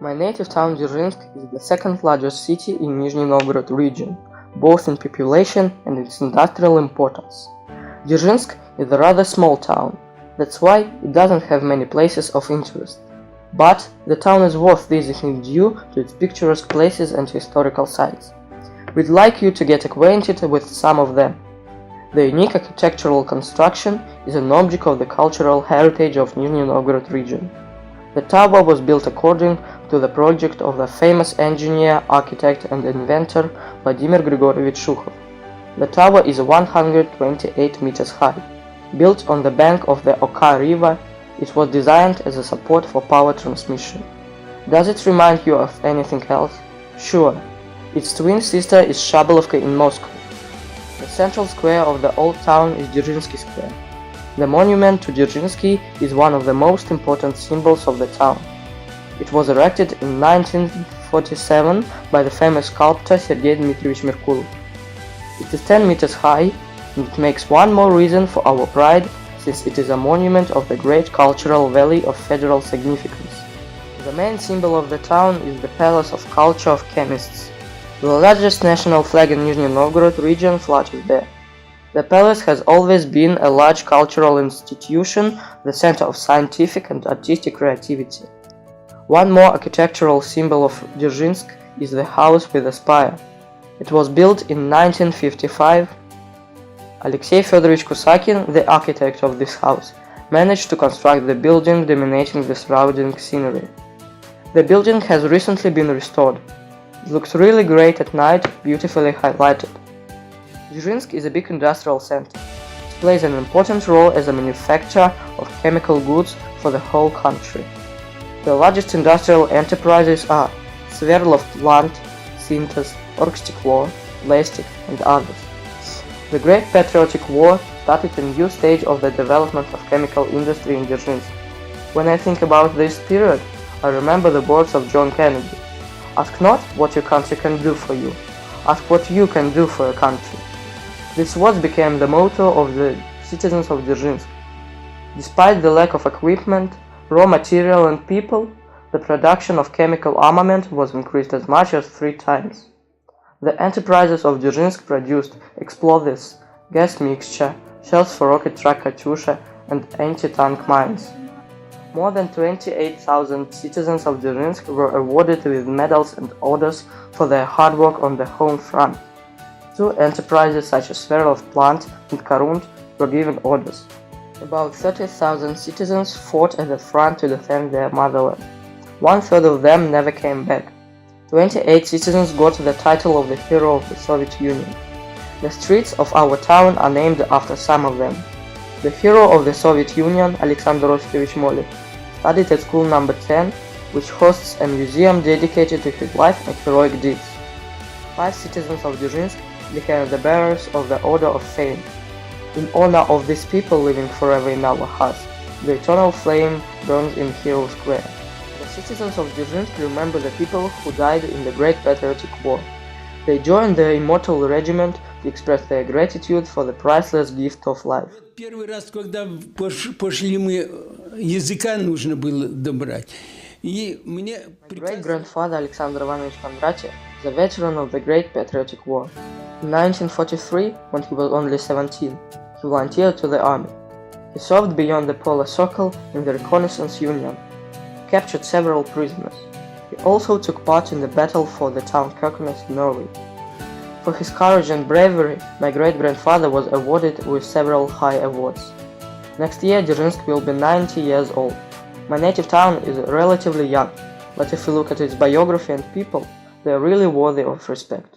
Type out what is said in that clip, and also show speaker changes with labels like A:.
A: My native town Dzержинск is the second largest city in Nizhny Novgorod region, both in population and its industrial importance. Dzержинск is a rather small town, that's why it doesn't have many places of interest. But the town is worth visiting due to its picturesque places and historical sites. We'd like you to get acquainted with some of them. The unique architectural construction is an object of the cultural heritage of Nizhny Novgorod region. The tower was built according to the project of the famous engineer, architect and inventor Vladimir Grigorovich Shukhov. The tower is 128 meters high. Built on the bank of the Oka river, it was designed as a support for power transmission. Does it remind you of anything else? Sure. Its twin sister is Shabelovka in Moscow. The central square of the old town is Дзержинский Square. The monument to Дзержинski is one of the most important symbols of the town. It was erected in 1947 by the famous sculptor Sergei Dmitrievich Merkulov. It is 10 meters high, and it makes one more reason for our pride, since it is a monument of the great cultural value of federal significance. The main symbol of the town is the Palace of Culture of Chemists. The largest national flag in Nizhny Novgorod region flutters there. The palace has always been a large cultural institution, the center of scientific and artistic creativity. One more architectural symbol of Dzержinsk is the house with a spire. It was built in 1955. Alexey Fedorovich Kusakin, the architect of this house, managed to construct the building dominating the surrounding scenery. The building has recently been restored. It looks really great at night, beautifully highlighted. Dzержinsk is a big industrial center. It plays an important role as a manufacturer of chemical goods for the whole country. The largest industrial enterprises are Sverdlov plant, Synthos, Orgstiklo, Lestik, and others. The Great Patriotic War started a new stage of the development of chemical industry in Dzержinsk. When I think about this period, I remember the words of John Kennedy. Ask not what your country can do for you, ask what you can do for your country. These words became the motto of the citizens of Dzержinsk. Despite the lack of equipment, raw material and people, the production of chemical armament was increased as much as 3 times. The enterprises of Dzержinsk produced explosives, gas mixture, shells for rocket truck Katyusha, and anti-tank mines. More than 28,000 citizens of Dzержinsk were awarded with medals and orders for their hard work on the home front. 2 enterprises such as Sverdlov plant and Korund were given orders. About 30,000 citizens fought at the front to defend their motherland. 1/3 of them never came back. 28 citizens got the title of the hero of the Soviet Union. The streets of our town are named after some of them. The hero of the Soviet Union, Alexander Osiprovich Molov, studied at school number 10, which hosts a museum dedicated to his life and heroic deeds. 5 citizens of Dzержinsk became the bearers of the Order of Fame. In honor of these people living forever in our hearts, the eternal flame burns in Hero Square. The citizens of Dzержinsk remember the people who died in the Great Patriotic War. They joined the immortal regiment to express their gratitude for the priceless gift of life.
B: Первый раз, когда пошли мы, языка нужно было добрать. И мне
A: My great-grandfather Alexander Ivanovich Kondratiev is a veteran of the Great Patriotic War. In 1943, when he was only 17, he volunteered to the army. He served beyond the Polar Circle in the Reconnaissance Union. He captured several prisoners. He also took part in the battle for the town Kirkenes in Norway. For his courage and bravery, my great-grandfather was awarded with several high awards. Next year, Dzержinsk will be 90 years old. My native town is relatively young, but if you look at its biography and people, they are really worthy of respect.